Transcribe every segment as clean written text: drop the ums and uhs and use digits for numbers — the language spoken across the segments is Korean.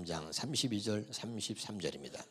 13장 32절 33절입니다.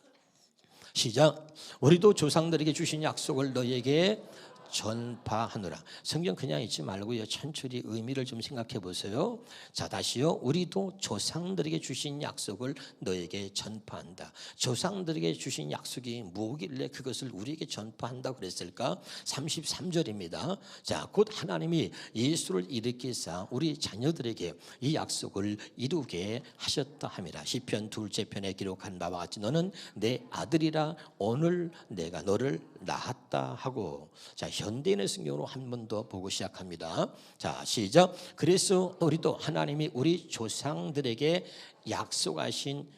시작. 우리도 조상들에게 주신 약속을 너희에게 전파하노라. 성경 그냥 읽지 말고요, 천천히 의미를 좀 생각해 보세요. 자, 다시요. 우리도 조상들에게 주신 약속을 너에게 전파한다. 조상들에게 주신 약속이 뭐길래 그것을 우리에게 전파한다고 그랬을까? 33절입니다. 자, 곧 하나님이 예수를 일으키사 우리 자녀들에게 이 약속을 이루게 하셨다 함이라. 시편 2째 편에 기록한 바와 같이 너는 내 아들이라 오늘 내가 너를 낳았다 하고. 자, 현대인의 성경으로 한 번 더 보고 시작합니다. 자, 시작. 그래서 우리도 하나님이 우리 조상들에게 약속하신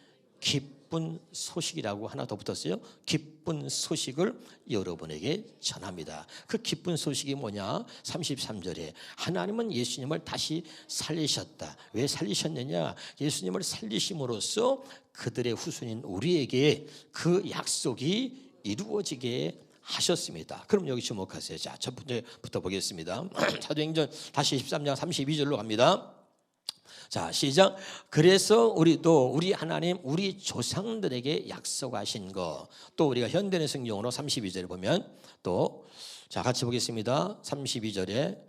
기쁜 소식이라고 하나 더 붙었어요. 기쁜 소식을 여러분에게 전합니다. 그 기쁜 소식이 뭐냐? 33절에 하나님은 예수님을 다시 살리셨다. 왜 살리셨느냐? 예수님을 살리심으로써 그들의 후손인 우리에게 그 약속이 이루어지게 하셨습니다. 그럼 여기 주목하세요. 자, 첫 번째부터 보겠습니다. 사도행전 다시 13장 32절로 갑니다. 자, 시작. 그래서 우리도 우리 하나님 우리 조상들에게 약속하신 거, 또 우리가 현대의 성경으로 32절에 보면 또, 자, 같이 보겠습니다. 32절에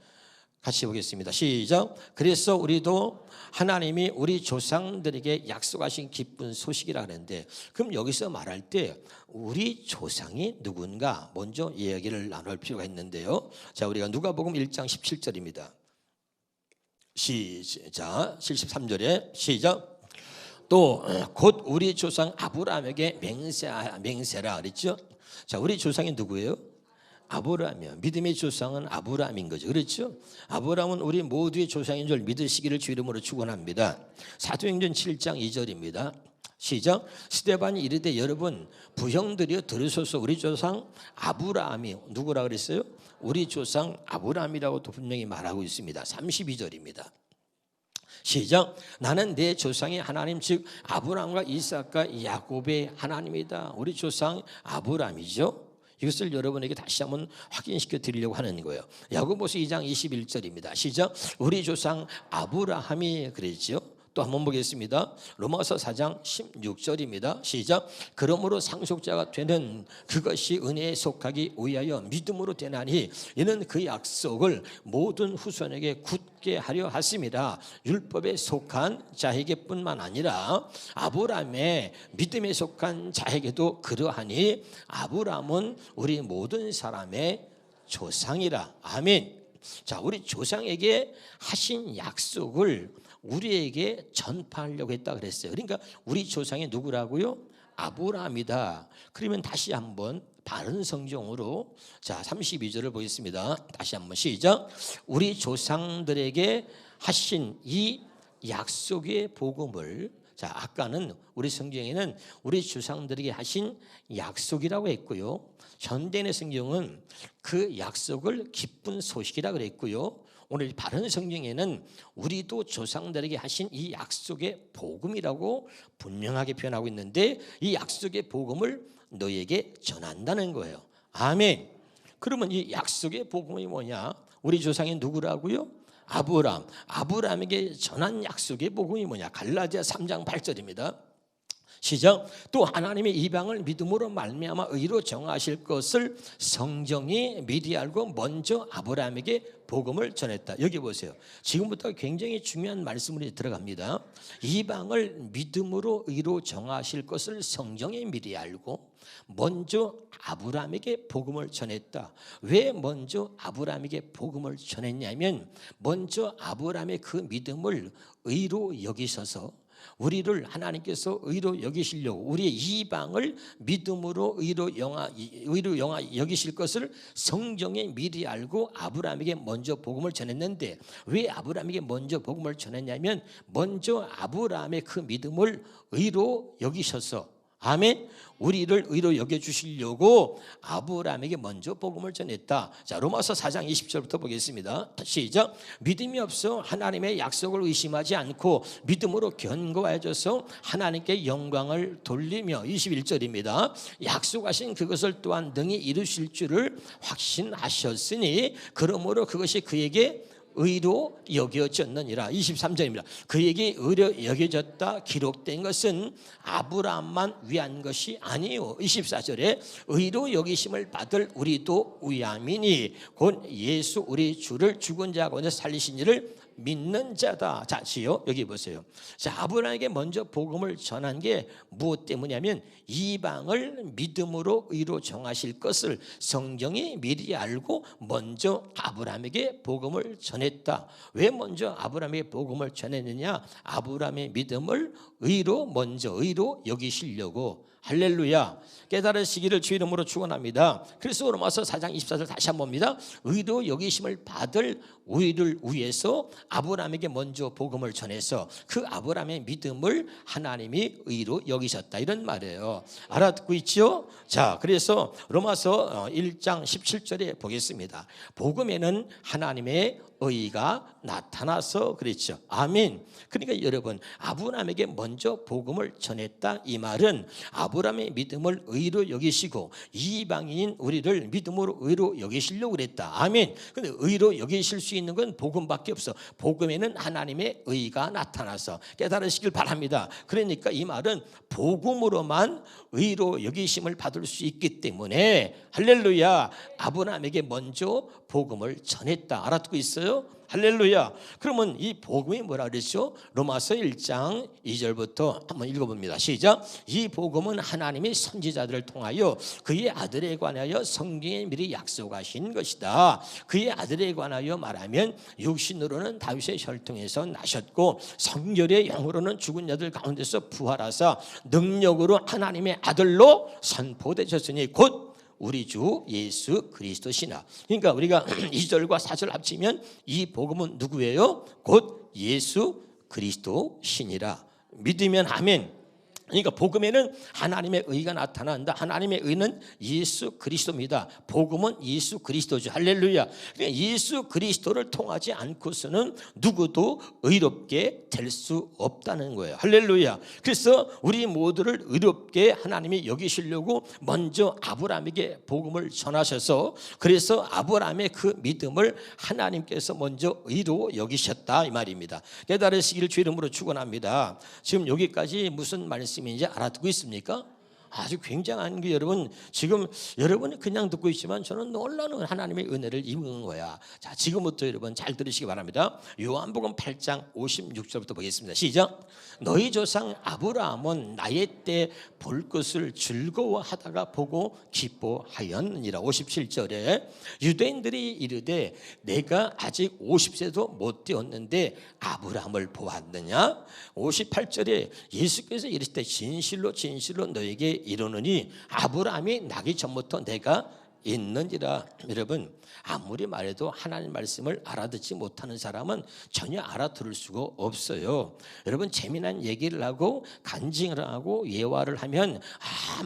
같이 보겠습니다. 시작. 그래서 우리도 하나님이 우리 조상들에게 약속하신 기쁜 소식이라 하는데, 그럼 여기서 말할 때 우리 조상이 누군가 먼저 이야기를 나눌 필요가 있는데요. 자, 우리가 누가복음 1장 17절입니다. 시작. 73절에 시작. 또 곧 우리 조상 아브라함에게 맹세라 그랬죠. 자, 우리 조상이 누구예요? 아브라함이요. 믿음의 조상은 아브라함인 거죠. 그렇죠? 아브라함은 우리 모두의 조상인 줄 믿으시기를 주 이름으로 축원합니다. 사도행전 7장 2절입니다. 시작. 스데반이 이르되 여러분 부형들이여 들으소서. 우리 조상 아브라함이 누구라 그랬어요? 우리 조상 아브라함이라고 또 분명히 말하고 있습니다. 32절입니다. 시작. 나는 내 조상의 하나님 즉 아브라함과 이삭과 야곱의 하나님이다. 우리 조상 아브라함이죠. 이것을 여러분에게 다시 한번 확인시켜 드리려고 하는 거예요. 야고보서 2장 21절입니다. 시작. 우리 조상 아브라함이 그랬죠. 또 한번 보겠습니다. 로마서 4장 16절입니다. 시작. 그러므로 상속자가 되는 그것이 은혜에 속하기 위하여 믿음으로 되나니 이는 그 약속을 모든 후손에게 굳게 하려 하심이라. 율법에 속한 자에게뿐만 아니라 아브라함의 믿음에 속한 자에게도 그러하니 아브라함은 우리 모든 사람의 조상이라. 아멘. 자, 우리 조상에게 하신 약속을 우리에게 전파하려고 했다 그랬어요. 그러니까 우리 조상이 누구라고요? 아브라함이다. 그러면 다시 한번 바른 성경으로, 자, 32절을 보겠습니다. 다시 한번 시작. 우리 조상들에게 하신 이 약속의 복음을, 자, 아까는 우리 성경에는 우리 조상들에게 하신 약속이라고 했고요. 현대의 성경은 그 약속을 기쁜 소식이라 그랬고요. 오늘 바른 성경에는 우리도 조상들에게 하신 이 약속의 복음이라고 분명하게 표현하고 있는데, 이 약속의 복음을 너에게 전한다는 거예요. 아멘. 그러면 이 약속의 복음이 뭐냐? 우리 조상이 누구라고요? 아브라함. 아브라함에게 전한 약속의 복음이 뭐냐? 갈라디아 3장 8절입니다. 시작. 또 하나님이 이방을 믿음으로 말미암아 의로 정하실 것을 성경이 미리 알고 먼저 아브라함에게 복음을 전했다. 여기 보세요. 지금부터 굉장히 중요한 말씀이 들어갑니다. 이방을 믿음으로 의로 정하실 것을 성경이 미리 알고 먼저 아브라함에게 복음을 전했다. 왜 먼저 아브라함에게 복음을 전했냐면, 먼저 아브라함의 그 믿음을 의로 여기셔서 우리를 하나님께서 의로 여기시려고 우리의 이방을 믿음으로 의로 여기실 것을 성경에 미리 알고 아브라함에게 먼저 복음을 전했는데, 왜 아브라함에게 먼저 복음을 전했냐면 먼저 아브라함의 그 믿음을 의로 여기셔서, 아멘, 우리를 의로 여겨주시려고 아브라함에게 먼저 복음을 전했다. 자, 로마서 4장 20절부터 보겠습니다. 시작. 믿음이 없어 하나님의 약속을 의심하지 않고 믿음으로 견고해져서 하나님께 영광을 돌리며, 21절입니다. 약속하신 그것을 또한 능히 이루실 줄을 확신하셨으니 그러므로 그것이 그에게 의로 여겨졌느니라. 23절입니다. 그에게 의로 여겨졌다 기록된 것은 아브라함만 위한 것이 아니요. 24절에 의로 여기심을 받을 우리도 위함이니 곧 예수 우리 주를 죽은 자 가운데 살리신 이를 믿는 자다. 자, 지요. 여기 보세요. 자, 아브라함에게 먼저 복음을 전한 게 무엇 때문이냐면 이방을 믿음으로 의로 정하실 것을 성경이 미리 알고 먼저 아브라함에게 복음을 전했다. 왜 먼저 아브라함에게 복음을 전했느냐? 아브라함의 믿음을 의로 여기시려고. 할렐루야. 깨달으시기를 주 이름으로 축원합니다. 그래서 로마서 4장 24절 다시 한번 봅니다. 의로 여기심을 받을 우리를 위해서 아브라함에게 먼저 복음을 전해서 그 아브라함의 믿음을 하나님이 의로 여기셨다, 이런 말이에요. 알아듣고 있죠? 자, 그래서 로마서 1장 17절에 보겠습니다. 복음에는 하나님의 의가 나타나서 그랬죠. 아멘. 그러니까 여러분, 아브라함에게 먼저 복음을 전했다, 이 말은 아브라함의 믿음을 의로 여기시고 이방인인 우리를 믿음으로 의로 여기시려고 그랬다. 아멘. 근데 의로 여기실 수 있는 건 복음밖에 없어. 복음에는 하나님의 의가 나타나서 깨달으시길 바랍니다. 그러니까 이 말은 복음으로만 의로 여기심을 받을 수 있기 때문에 할렐루야, 아브라함에게 먼저 복음을 전했다. 알아듣고 있어요? 할렐루야. 그러면 이 복음이 뭐라 그랬죠? 로마서 1장 2절부터 한번 읽어봅니다. 시작. 이 복음은 하나님의 선지자들을 통하여 그의 아들에 관하여 성경에 미리 약속하신 것이다. 그의 아들에 관하여 말하면 육신으로는 다윗의 혈통에서 나셨고 성결의 영으로는 죽은 자들 가운데서 부활하사 능력으로 하나님의 아들로 선포되셨으니 곧 우리 주 예수 그리스도시나. 그러니까 우리가 2절과 4절 합치면 이 복음은 누구예요? 곧 예수 그리스도시니라. 믿으면 아멘. 그러니까 복음에는 하나님의 의가 나타난다. 하나님의 의는 예수 그리스도입니다. 복음은 예수 그리스도죠. 할렐루야. 그러니까 예수 그리스도를 통하지 않고서는 누구도 의롭게 될 수 없다는 거예요. 할렐루야. 그래서 우리 모두를 의롭게 하나님이 여기시려고 먼저 아브라함에게 복음을 전하셔서 그래서 아브라함의 그 믿음을 하나님께서 먼저 의로 여기셨다, 이 말입니다. 깨달으시기를 주 이름으로 축원합니다. 지금 여기까지 무슨 말씀 인지 알아듣고 있습니까? 아주 굉장한 게 여러분, 지금 여러분이 그냥 듣고 있지만 저는 놀라운 하나님의 은혜를 입은 거야. 자, 지금부터 여러분 잘 들으시기 바랍니다. 요한복음 8장 56절부터 보겠습니다. 시작. 너희 조상 아브라함은 나의 때 볼 것을 즐거워하다가 보고 기뻐하였느니라. 57절에 유대인들이 이르되 내가 아직 50세도 못 되었는데 아브라함을 보았느냐. 58절에 예수께서 이르시되 진실로 진실로 너에게 이르노니 아브라함이 나기 전부터 내가 있는지라. 여러분, 아무리 말해도 하나님 말씀을 알아듣지 못하는 사람은 전혀 알아들을 수가 없어요. 여러분, 재미난 얘기를 하고 간증을 하고 예화를 하면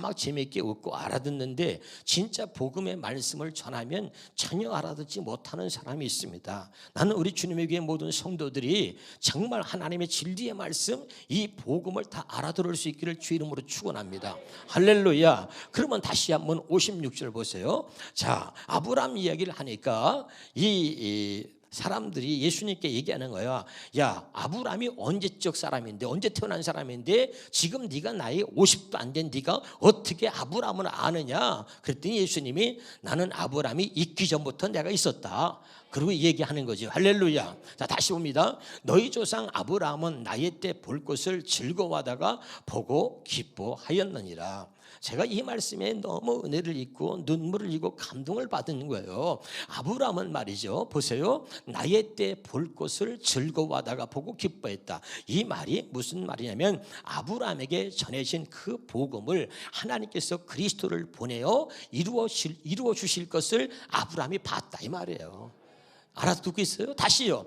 막 재미있게 웃고 알아듣는데 진짜 복음의 말씀을 전하면 전혀 알아듣지 못하는 사람이 있습니다. 나는 우리 주님의 교회 모든 성도들이 정말 하나님의 진리의 말씀, 이 복음을 다 알아들을 수 있기를 주 이름으로 축원합니다. 할렐루야. 그러면 다시 한번 56절 보세요. 자, 아브라함 이야기를 하니까 이 사람들이 예수님께 얘기하는 거야. 야, 아브라함이 언제적 사람인데, 언제 태어난 사람인데 지금 네가 나이 50도 안 된 네가 어떻게 아브라함을 아느냐. 그랬더니 예수님이 나는 아브라함이 있기 전부터 내가 있었다. 그리고 얘기하는 거죠. 할렐루야. 자, 다시 봅니다. 너희 조상 아브라함은 나의 때 볼 것을 즐거워하다가 보고 기뻐하였느니라. 제가 이 말씀에 너무 은혜를 입고 눈물을 입고 감동을 받은 거예요. 아브라함은 말이죠, 보세요. 나의 때 볼 것을 즐거워하다가 보고 기뻐했다. 이 말이 무슨 말이냐면 아브라함에게 전해진 그 복음을 하나님께서 그리스도를 보내어 이루어 주실 것을 아브라함이 봤다, 이 말이에요. 알아듣고 있어요? 다시요.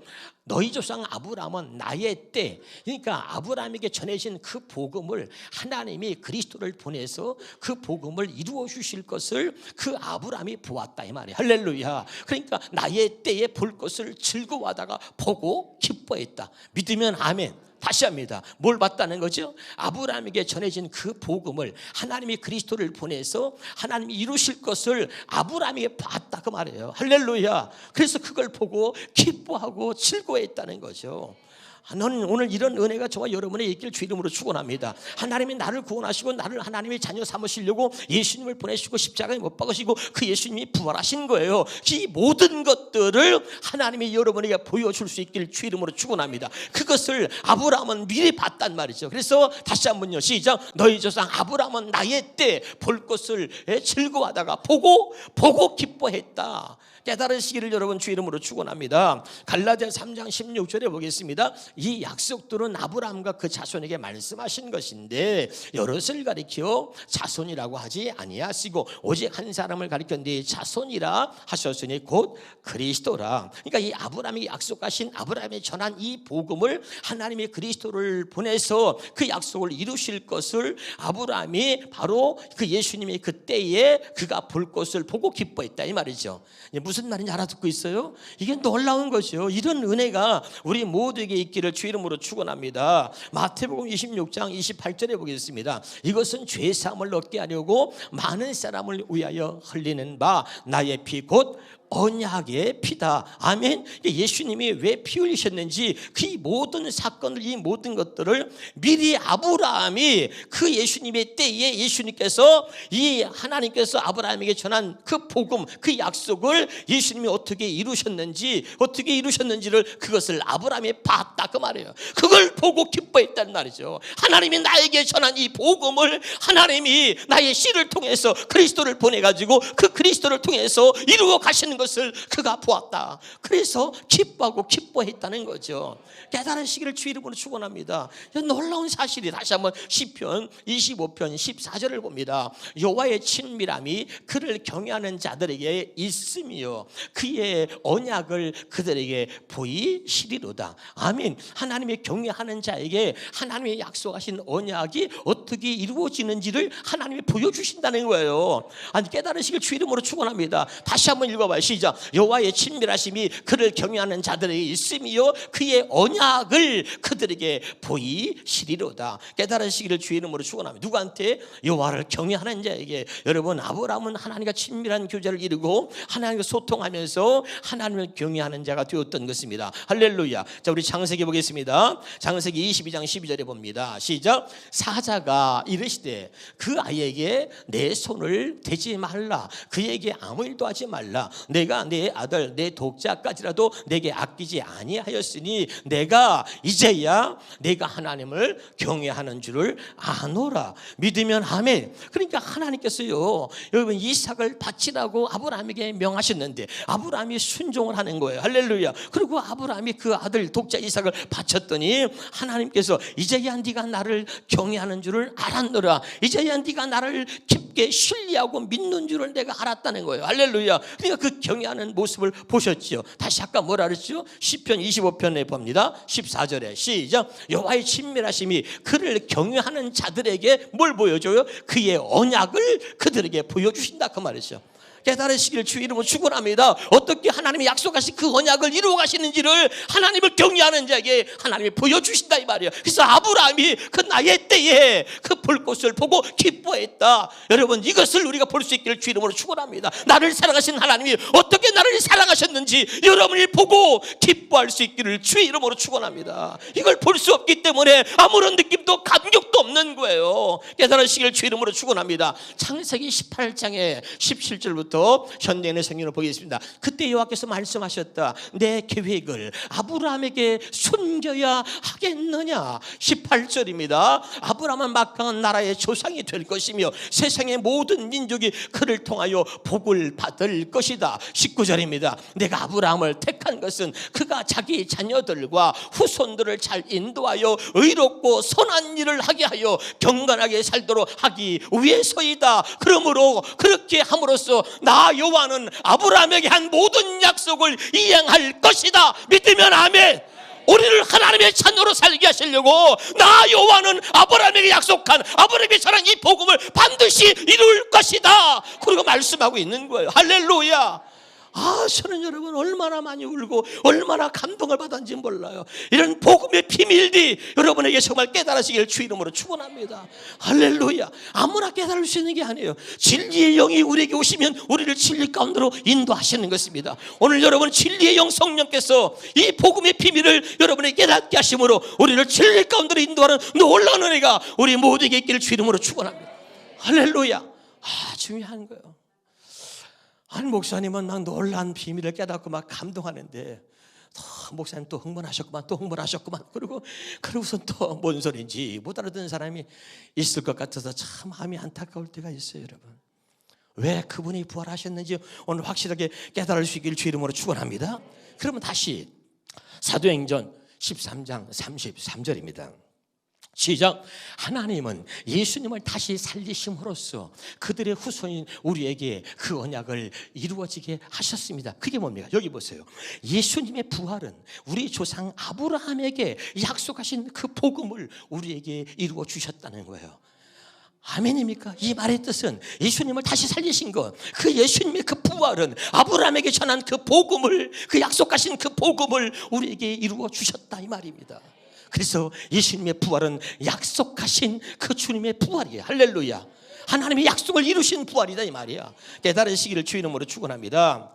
너희 조상 아브라함은 나의 때, 그러니까 아브라함에게 전해진 그 복음을 하나님이 그리스도를 보내서 그 복음을 이루어 주실 것을 그 아브라함이 보았다 이 말이에요. 할렐루야. 그러니까 나의 때에 볼 것을 즐거워하다가 보고 기뻐했다. 믿으면 아멘. 다시 합니다. 뭘 봤다는 거죠? 아브라함에게 전해진 그 복음을 하나님이 그리스도를 보내서 하나님이 이루실 것을 아브라함이 봤다 그 말이에요. 할렐루야. 그래서 그걸 보고 기뻐하고 즐거워했다는 거죠. 너는 오늘 이런 은혜가 저와 여러분의 있길 주 이름으로 축원합니다. 하나님이 나를 구원하시고 나를 하나님의 자녀 삼으시려고 예수님을 보내시고 십자가에 못 박으시고 그 예수님이 부활하신 거예요. 이 모든 것들을 하나님이 여러분에게 보여줄 수 있길 주 이름으로 축원합니다. 그것을 아브라함은 미리 봤단 말이죠. 그래서 다시 한번요, 시작. 너희 조상 아브라함은 나의 때 볼 것을 즐거워하다가 보고 기뻐했다. 깨달으시기를 여러분 주 이름으로 축원합니다. 갈라디아 3장 16절에 보겠습니다. 이 약속들은 아브라함과 그 자손에게 말씀하신 것인데 여럿을 가리켜 자손이라고 하지 아니하시고 오직 한 사람을 가리켜 네 자손이라 하셨으니 곧 그리스도라. 그러니까 이 아브라함이 약속하신, 아브라함이 전한 이 복음을 하나님이 그리스도를 보내서 그 약속을 이루실 것을 아브라함이 바로 그 예수님이 그때에 그가 볼 것을 보고 기뻐했다 이 말이죠. 무슨 말인지 알아듣고 있어요? 이게 놀라운 것이요. 이런 은혜가 우리 모두에게 있기를 주 이름으로 축원합니다. 마태복음 26장 28절에 보겠습니다. 이것은 죄 사함을 얻게 하려고 많은 사람을 위하여 흘리는 바 나의 피 곧 언약의 피다. 아멘. 예수님이 왜 피 흘리셨는지 그 모든 사건을, 이 모든 것들을 미리 아브라함이 그 예수님의 때에 예수님께서 이 하나님께서 아브라함에게 전한 그 복음, 그 약속을 예수님이 어떻게 이루셨는지를 그것을 아브라함이 봤다 그 말이에요. 그걸 보고 기뻐했단 말이죠. 하나님이 나에게 전한 이 복음을 하나님이 나의 씨를 통해서 그리스도를 보내가지고 그 그리스도를 통해서 이루어 가시는 것을 그가 보았다. 그래서 기뻐하고 기뻐했다는 거죠. 깨달으시기를 주 이름으로 축원합니다. 놀라운 사실이 다시 한번 시편 25편 14절을 봅니다. 여호와의 친밀함이 그를 경외하는 자들에게 있으며 그의 언약을 그들에게 보이시리로다. 아멘. 하나님의 경외하는 자에게 하나님의 약속하신 언약이 어떻게 이루어지는지를 하나님이 보여주신다는 거예요. 아니, 깨달으시길 주 이름으로 축원합니다. 다시 한번 읽어봐요. 시작. 여호와의 친밀하심이 그를 경외하는 자들에게 있으며 그의 언약을 그들에게 보이시리로다. 깨달으시기를 주 이름으로 축원합니다. 누구한테? 여호와를 경외하는 자에게. 여러분, 아브라함은 하나님과 친밀한 교제를 이루고 하나님과 소통하면서 하나님을 경외하는 자가 되었던 것입니다. 할렐루야. 자, 우리 창세기 보겠습니다. 창세기 22장 12절에 봅니다. 시작. 사자가 이르시되 그 아이에게 내 손을 대지 말라. 그에게 아무 일도 하지 말라. 내가 내 아들 내 독자까지라도 내게 아끼지 아니하였으니 내가 이제야 내가 하나님을 경외하는 줄을 아노라. 믿으면 아멘. 그러니까 하나님께서요, 여러분 이삭을 바치라고 아브라함에게 명하셨는데 아브라함이 순종을 하는 거예요. 할렐루야. 그리고 아브라함이 그 아들 독자 이삭을 바쳤더니 하나님께서 이제야 네가 나를 경외하는 줄을 알았노라. 이제야 네가 나를 깊게 신뢰하고 믿는 줄을 내가 알았다는 거예요. 할렐루야. 그러니까 그 경외하는 모습을 보셨죠. 다시 아까 뭐라 그랬죠? 시편 25편에 봅니다. 14절에 시작. 여호와의 친밀하심이 그를 경외하는 자들에게 뭘 보여줘요? 그의 언약을 그들에게 보여주신다 그 말이죠. 깨달으시길 주 이름으로 축원합니다. 어떻게 하나님이 약속하신 그 언약을 이루어 가시는지를 하나님을 경외하는 자에게 하나님이 보여주신다 이 말이에요. 그래서 아브라함이 그 나의 때에 그 볼 것을 보고 기뻐했다. 여러분, 이것을 우리가 볼 수 있기를 주 이름으로 축원합니다. 나를 사랑하신 하나님이 어떻게 나를 사랑하셨는지 여러분이 보고 기뻐할 수 있기를 주 이름으로 축원합니다. 이걸 볼 수 없기 때문에 아무런 느낌도 감격도 없는 거예요. 깨달으시길 주 이름으로 축원합니다. 창세기 18장에 17절부터 현대인의 성경을 보겠습니다. 그때 여호와께서 말씀하셨다. 내 계획을 아브라함에게 숨겨야 하겠느냐. 18절입니다. 아브라함은 막강한 나라의 조상이 될 것이며 세상의 모든 민족이 그를 통하여 복을 받을 것이다. 19절입니다. 내가 아브라함을 택한 것은 그가 자기 자녀들과 후손들을 잘 인도하여 의롭고 선한 일을 하게 하여 경건하게 살도록 하기 위해서이다. 그러므로 그렇게 함으로써 나 여호와는 아브라함에게 한 모든 약속을 이행할 것이다. 믿으면 아멘. 우리를 하나님의 자녀로 살게 하시려고 나 여호와는 아브라함에게 약속한 아브라함에게 전한 이 복음을 반드시 이룰 것이다. 그리고 말씀하고 있는 거예요. 할렐루야. 저는 여러분 얼마나 많이 울고 얼마나 감동을 받았는지 몰라요. 이런 복음의 비밀이 여러분에게 정말 깨달으시길 주 이름으로 축원합니다. 할렐루야. 아무나 깨달을 수 있는 게 아니에요. 진리의 영이 우리에게 오시면 우리를 진리 가운데로 인도하시는 것입니다. 오늘 여러분 진리의 영 성령께서 이 복음의 비밀을 여러분에게 깨닫게 하심으로 우리를 진리 가운데로 인도하는 놀라운 은혜가 우리 모두에게 있기를 주 이름으로 축원합니다. 할렐루야. 중요한 거예요. 한 목사님은 막 놀란 비밀을 깨닫고 막 감동하는데 목사님 또 흥분하셨구만 그러고선 또 뭔 소리인지 못 알아듣는 사람이 있을 것 같아서 참 마음이 안타까울 때가 있어요. 여러분 왜 그분이 부활하셨는지 오늘 확실하게 깨달을 수 있기를 주 이름으로 축원합니다. 그러면 다시 사도행전 13장 33절입니다 시작. 하나님은 예수님을 다시 살리심으로써 그들의 후손인 우리에게 그 언약을 이루어지게 하셨습니다. 그게 뭡니까? 여기 보세요. 예수님의 부활은 우리 조상 아브라함에게 약속하신 그 복음을 우리에게 이루어 주셨다는 거예요. 아멘입니까? 이 말의 뜻은 예수님을 다시 살리신 것, 그 예수님의 그 부활은 아브라함에게 전한 그 복음을, 그 약속하신 그 복음을 우리에게 이루어 주셨다 이 말입니다. 그래서 예수님의 부활은 약속하신 그 주님의 부활이에요. 할렐루야. 하나님의 약속을 이루신 부활이다 이 말이야. 깨달으시기를 주 이름으로 축원합니다.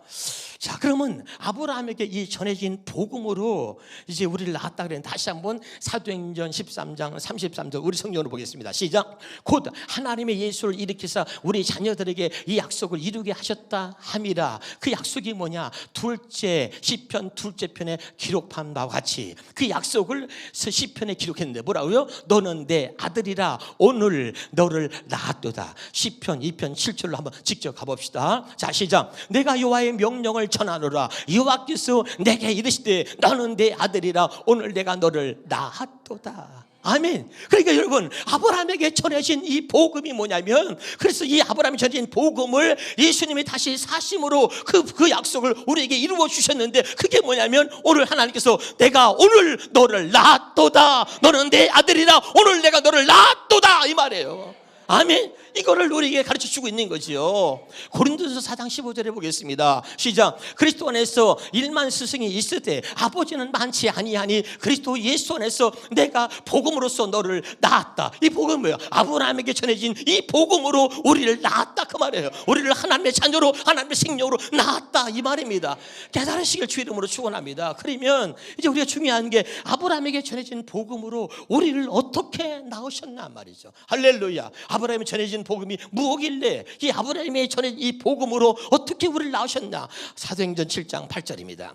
자, 그러면 아브라함에게 이 전해진 복음으로 이제 우리를 낳았다 그랬는데 다시 한번 사도행전 13장 33절 우리 성경으로 보겠습니다. 시작. 곧 하나님의 예수를 일으키사 우리 자녀들에게 이 약속을 이루게 하셨다 함이라. 그 약속이 뭐냐? 둘째 시편 둘째 편에 기록한 바와 같이 그 약속을 시편에 기록했는데 뭐라고요? 너는 내 아들이라 오늘 너를 낳았도다. 시편 2편 7절로 한번 직접 가봅시다. 자, 시작. 내가 여호와의 명령을 전하노라. 여호와께서 내게 이르시되 너는 내 아들이라 오늘 내가 너를 낳았도다. 아멘. 그러니까 여러분 아브라함에게 전해진 이 복음이 뭐냐면, 그래서 이 아브라함이 전해진 복음을 예수님이 다시 사심으로 그 약속을 우리에게 이루어 주셨는데 그게 뭐냐면 오늘 하나님께서 내가 오늘 너를 낳았도다. 너는 내 아들이라 오늘 내가 너를 낳았도다 이 말이에요. 아멘. 이거를 우리에게 가르쳐주고 있는 거지요. 고린도서 4장 15절에 보겠습니다. 시작. 그리스도 안에서 1만 스승이 있을 때 아버지는 많지 아니하니 그리스도 예수 안에서 내가 복음으로써 너를 낳았다. 이 복음은 뭐예요? 아브라함에게 전해진 이 복음으로 우리를 낳았다 그 말이에요. 우리를 하나님의 자녀로 하나님의 생명으로 낳았다 이 말입니다. 깨달으시길 주 이름으로 축원합니다. 그러면 이제 우리가 중요한 게 아브라함에게 전해진 복음으로 우리를 어떻게 낳으셨나 말이죠. 할렐루야. 아브라함이 전해진 복음이 무엇길래 이 아브라함이 전해진 이 복음으로 어떻게 우리를 낳으셨나? 사도행전 7장 8절입니다.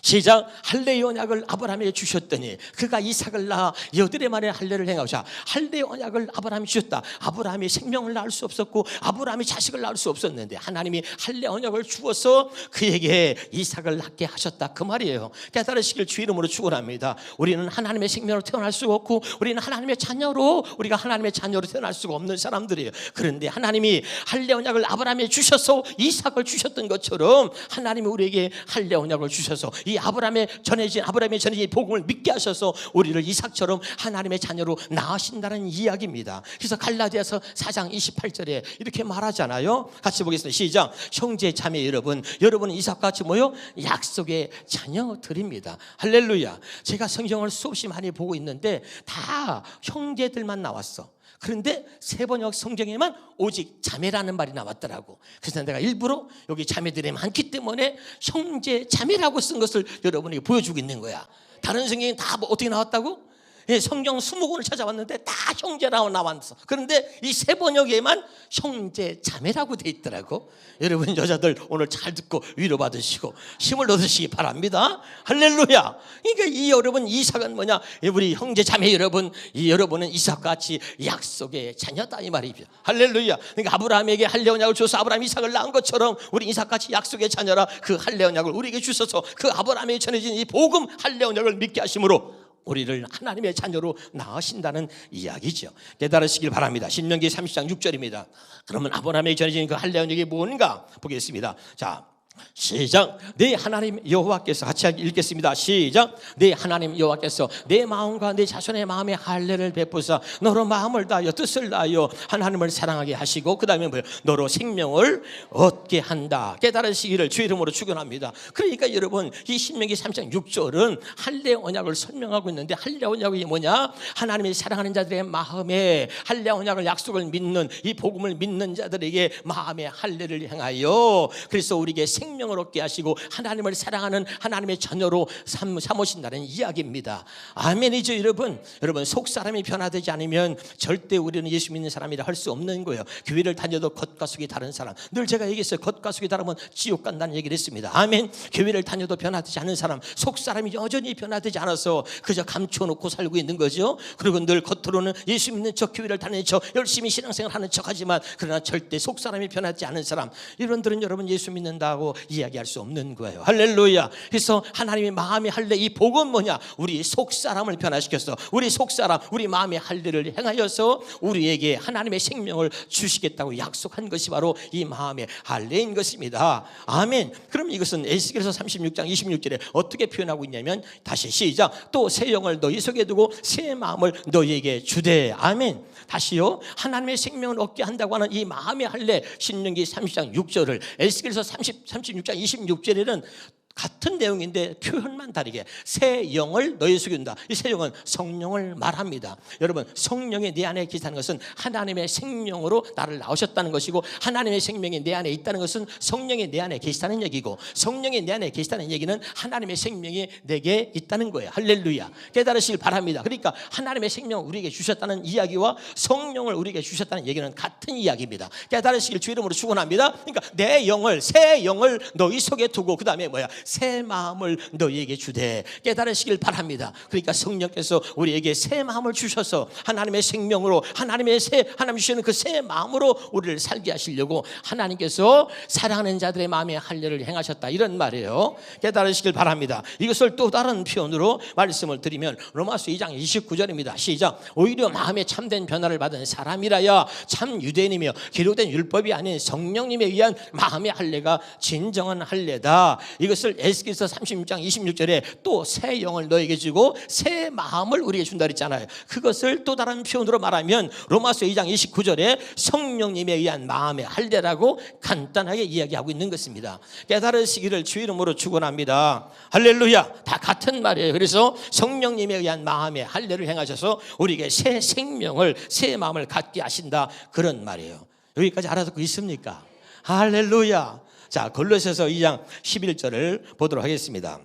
시작. 할례의 언약을 아브라함에게 주셨더니 그가 이삭을 낳아 여드레 만에 할례를 행하자. 할례의 언약을 아브라함이 주셨다. 아브라함이 생명을 낳을 수 없었고 아브라함이 자식을 낳을 수 없었는데 하나님이 할례 언약을 주어서 그에게 이삭을 낳게 하셨다 그 말이에요. 깨달으시길 주 이름으로 축원합니다. 우리는 하나님의 생명으로 태어날 수가 없고 우리는 하나님의 자녀로 우리가 하나님의 자녀로 태어날 수가 없는 사람들이에요. 그런데 하나님이 할례 언약을 아브라함에게 주셔서 이삭을 주셨던 것처럼 하나님이 우리에게 할례 언약을 주셔서 이 아브라함의 전해진 복음을 믿게 하셔서 우리를 이삭처럼 하나님의 자녀로 낳으신다는 이야기입니다. 그래서 갈라디아서 4장 28절에 이렇게 말하잖아요. 같이 보겠습니다. 시작. 형제 자매 여러분은 이삭같이 뭐요? 약속의 자녀들입니다. 할렐루야. 제가 성경을 수없이 많이 보고 있는데 다 형제들만 나왔어. 그런데 세번역 성경에만 오직 자매라는 말이 나왔더라고. 그래서 내가 일부러 여기 자매들이 많기 때문에 형제 자매라고 쓴 것을 여러분에게 보여주고 있는 거야. 다른 성경이 다 뭐 어떻게 나왔다고? 예, 성경 20권을 찾아봤는데 다 형제라고 나왔어. 그런데 이 세번역에만 형제 자매라고 돼 있더라고. 여러분 여자들 오늘 잘 듣고 위로받으시고 힘을 얻으시기 바랍니다. 할렐루야. 그러니까 이 여러분 이삭은 뭐냐? 우리 형제 자매 여러분은 이삭같이 약속의 자녀다 이 말이죠. 할렐루야. 그러니까 아브라함에게 할례 언약을 줘서 아브라함이 이삭을 낳은 것처럼 우리 이삭같이 약속의 자녀라 그 할례 언약을 우리에게 주셔서 그 아브라함에게 전해진 이 복음 할례 언약을 믿게 하심으로 우리를 하나님의 자녀로 낳으신다는 이야기죠. 깨달으시길 바랍니다. 신명기 30장 6절입니다. 그러면 아브라함에게 전해진 그 할례 언약이 뭔가 보겠습니다. 자, 시작. 내 하나님 여호와께서 같이 읽겠습니다. 시작. 내 하나님 여호와께서 내 마음과 내 자손의 마음에 할례를 베푸사 너로 마음을 다하여 뜻을 다하여 하나님을 사랑하게 하시고 그 다음에 뭐예요? 너로 생명을 얻게 한다. 깨달으시기를 주 이름으로 축원합니다. 그러니까 여러분 이 신명기 3장 6절은 할례 언약을 설명하고 있는데 할례 언약이 뭐냐? 하나님이 사랑하는 자들의 마음에 할례 언약을 약속을 믿는 이 복음을 믿는 자들에게 마음의 할례를 행하여 그래서 우리에게 생명을 얻게 하시고 하나님을 사랑하는 하나님의 자녀로 삼으신다는 이야기입니다. 아멘이죠 여러분. 여러분 속 사람이 변화되지 않으면 절대 우리는 예수 믿는 사람이라 할 수 없는 거예요. 교회를 다녀도 겉과 속이 다른 사람, 늘 제가 얘기했어요. 겉과 속이 다르면 지옥 간다는 얘기를 했습니다. 아멘. 교회를 다녀도 변화되지 않은 사람, 속 사람이 여전히 변화되지 않아서 그저 감춰놓고 살고 있는 거죠. 그리고 늘 겉으로는 예수 믿는 척, 교회를 다니는 척, 열심히 신앙생활 하는 척 하지만 그러나 절대 속 사람이 변하지 않은 사람, 이런들은 여러분 예수 믿는다고 이야기할 수 없는 거예요. 할렐루야. 그래서 하나님의 마음의 할례, 이 복은 뭐냐? 우리 속 사람을 변화시켜서 우리 속 사람, 우리 마음의 할례를 행하여서 우리에게 하나님의 생명을 주시겠다고 약속한 것이 바로 이 마음의 할례인 것입니다. 아멘. 그럼 이것은 에스겔서 36장 26절에 어떻게 표현하고 있냐면 다시 시작. 또 새 영을 너희 속에 두고 새 마음을 너희에게 주되. 아멘. 다시요. 하나님의 생명을 얻게 한다고 하는 이 마음의 할례, 신명기 30장 6절을 에스겔서 36장 26절에는 같은 내용인데 표현만 다르게 새 영을 너희 속에 둔다. 이 새 영은 성령을 말합니다. 여러분 성령이 내 안에 계시다는 것은 하나님의 생명으로 나를 낳으셨다는 것이고 하나님의 생명이 내 안에 있다는 것은 성령이 내 안에 계시다는 얘기고 성령이 내 안에 계시다는 얘기는 하나님의 생명이 내게 있다는 거예요. 할렐루야. 깨달으시길 바랍니다. 그러니까 하나님의 생명을 우리에게 주셨다는 이야기와 성령을 우리에게 주셨다는 얘기는 같은 이야기입니다. 깨달으시길 주 이름으로 축원합니다. 그러니까 내 영을 새 영을 너희 속에 두고 그 다음에 뭐야? 새 마음을 너희에게 주되. 깨달으시길 바랍니다. 그러니까 성령께서 우리에게 새 마음을 주셔서 하나님의 생명으로 하나님 주시는 그 새 마음으로 우리를 살게 하시려고 하나님께서 사랑하는 자들의 마음에 할례를 행하셨다, 이런 말이에요. 깨달으시길 바랍니다. 이것을 또 다른 표현으로 말씀을 드리면 로마서 2장 29절입니다. 시작. 오히려 마음에 참된 변화를 받은 사람이라야 참 유대인이며 기록된 율법이 아닌 성령님에 의한 마음의 할례가 진정한 할례다. 이것을 에스겔서 36장 26절에 또 새 영을 너에게 주고 새 마음을 우리에게 준다 그랬잖아요. 그것을 또 다른 표현으로 말하면 로마서 2장 29절에 성령님에 의한 마음의 할례라고 간단하게 이야기하고 있는 것입니다. 깨달으시기를 주 이름으로 축원합니다. 할렐루야. 다 같은 말이에요. 그래서 성령님에 의한 마음의 할례를 행하셔서 우리에게 새 생명을, 새 마음을 갖게 하신다, 그런 말이에요. 여기까지 알아듣고 있습니까? 할렐루야. 자, 골로새서 2장 11절을 보도록 하겠습니다.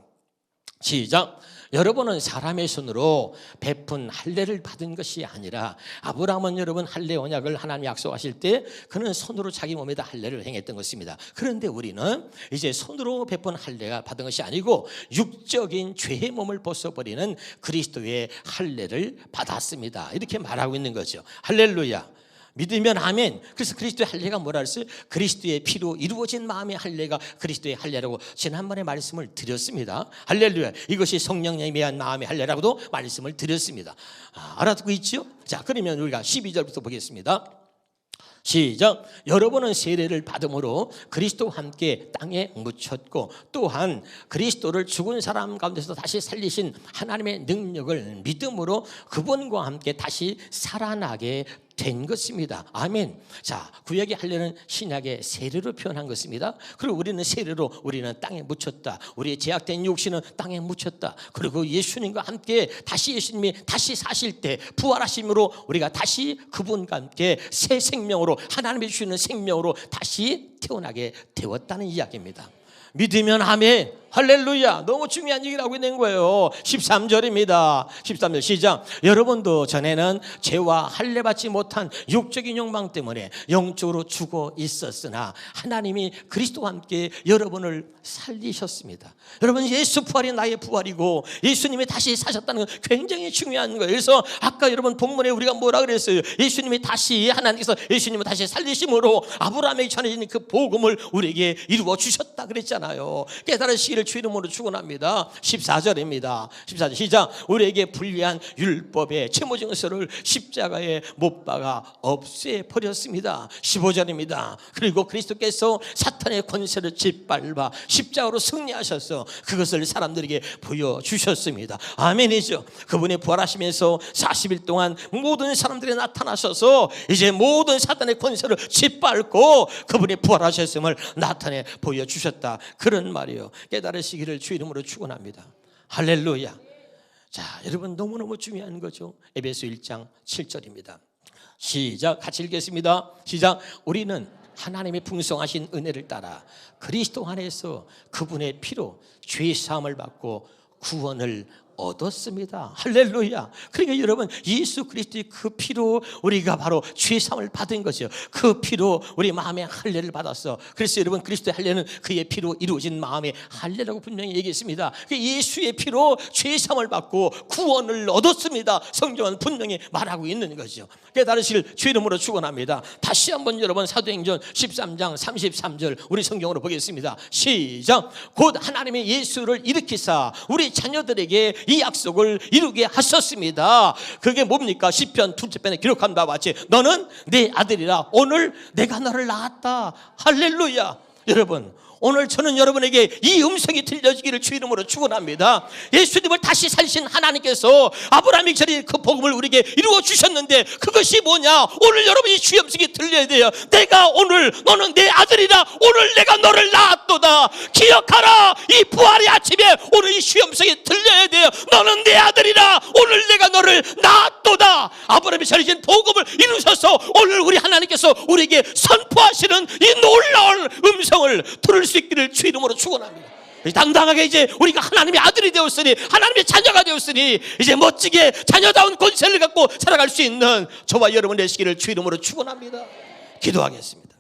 시작. 여러분은 사람의 손으로 베푼 할례를 받은 것이 아니라, 아브라함은 여러분 할례 언약을 하나님 약속하실 때 그는 손으로 자기 몸에다 할례를 행했던 것입니다. 그런데 우리는 이제 손으로 베푼 할례가 받은 것이 아니고 육적인 죄의 몸을 벗어버리는 그리스도의 할례를 받았습니다. 이렇게 말하고 있는 거죠. 할렐루야. 믿으면 아멘. 그래서 그리스도의 할례가 뭐라 했어요? 그리스도의 피로 이루어진 마음의 할례가 그리스도의 할례라고 지난번에 말씀을 드렸습니다. 할렐루야. 이것이 성령님에 의한 마음의 할례라고도 말씀을 드렸습니다. 알아듣고 있죠? 자, 그러면 우리가 12절부터 보겠습니다. 시작. 여러분은 세례를 받음으로 그리스도와 함께 땅에 묻혔고 또한 그리스도를 죽은 사람 가운데서 다시 살리신 하나님의 능력을 믿음으로 그분과 함께 다시 살아나게 된 것입니다. 아멘. 자, 구약의 할례는 신약의 세례로 표현한 것입니다. 그리고 우리는 세례로 우리는 땅에 묻혔다. 우리의 제약된 육신은 땅에 묻혔다. 그리고 예수님과 함께 다시 예수님이 다시 사실 때 부활하심으로 우리가 다시 그분과 함께 새 생명으로 하나님이 주시는 생명으로 다시 태어나게 되었다는 이야기입니다. 믿으면 아멘. 할렐루야. 너무 중요한 얘기를 하고 있는 거예요. 13절입니다. 13절 시작. 여러분도 전에는 죄와 할례 받지 못한 육적인 욕망 때문에 영적으로 죽어 있었으나 하나님이 그리스도와 함께 여러분을 살리셨습니다. 여러분, 예수 부활이 나의 부활이고 예수님이 다시 사셨다는 건 굉장히 중요한 거예요. 그래서 아까 여러분 본문에 우리가 뭐라 그랬어요? 예수님이 다시, 하나님께서 예수님을 다시 살리심으로 아브라함에게 전해진 그 복음을 우리에게 이루어 주셨다 그랬잖아요. 깨달으시기를 되시기를 주 이름으로 축원합니다. 14절입니다. 14절 시작. 우리에게 불리한 율법의 채무증서를 십자가에 못 박아 없애버렸습니다. 15절입니다. 그리고 그리스도께서 사탄의 권세를 짓밟아 십자가로 승리하셔서 그것을 사람들에게 보여주셨습니다. 아멘이죠. 그분이 부활하시면서 40일 동안 모든 사람들이 나타나셔서 이제 모든 사탄의 권세를 짓밟고 그분이 부활하셨음을 나타내 보여주셨다. 그런 말이요. 깨달으시기를 주 이름으로 축원합니다. 할렐루야. 자, 여러분 너무너무 중요한 거죠. 에베소 1장 7절입니다. 시작. 같이 읽겠습니다. 시작. 우리는 하나님의 풍성하신 은혜를 따라 그리스도 안에서 그분의 피로 죄 사함을 받고 구원을 얻었습니다. 할렐루야. 그러니까 여러분 예수 그리스도의 그 피로 우리가 바로 죄 사함을 받은 것이요. 그 피로 우리 마음의 할례를 받았어. 그래서 여러분 그리스도의 할례는 그의 피로 이루어진 마음의 할례라고 분명히 얘기했습니다. 예수의 피로 죄 사함을 받고 구원을 얻었습니다. 성경은 분명히 말하고 있는 것이죠. 깨달으실 주 이름으로 축원합니다. 다시 한번 여러분 사도행전 13장 33절 우리 성경으로 보겠습니다. 시작. 곧 하나님의 예수를 일으키사 우리 자녀들에게 이 약속을 이루게 하셨습니다. 그게 뭡니까? 시편 2편에 기록한 바와 같이 너는 내 아들이라 오늘 내가 너를 낳았다. 할렐루야. 여러분 오늘 저는 여러분에게 이 음성이 들려지기를 주 이름으로 축원합니다. 예수님을 다시 살리신 하나님께서 아브라함이 저리 그 복음을 우리에게 이루어 주셨는데 그것이 뭐냐? 오늘 여러분이 주의 음성이 들려야 돼요. 내가 오늘 너는 내 아들이라 오늘 내가 너를 낳았도다. 기억하라. 이 부활의 아침에 오늘 이 주의 음성이 들려야 돼요. 너는 내 아들이라 오늘 내가 너를 낳았도다. 아브라함이 살리신 복음을 이루셔서 오늘 우리 하나님께서 우리에게 선포하시는 이 놀라운 음성을 들을 수 있기를 주 이름으로 축원합니다. 당당하게 이제 우리가 하나님의 아들이 되었으니 하나님의 자녀가 되었으니 이제 멋지게 자녀다운 권세를 갖고 살아갈 수 있는 저와 여러분 되시기를 주 이름으로 축원합니다. 기도하겠습니다.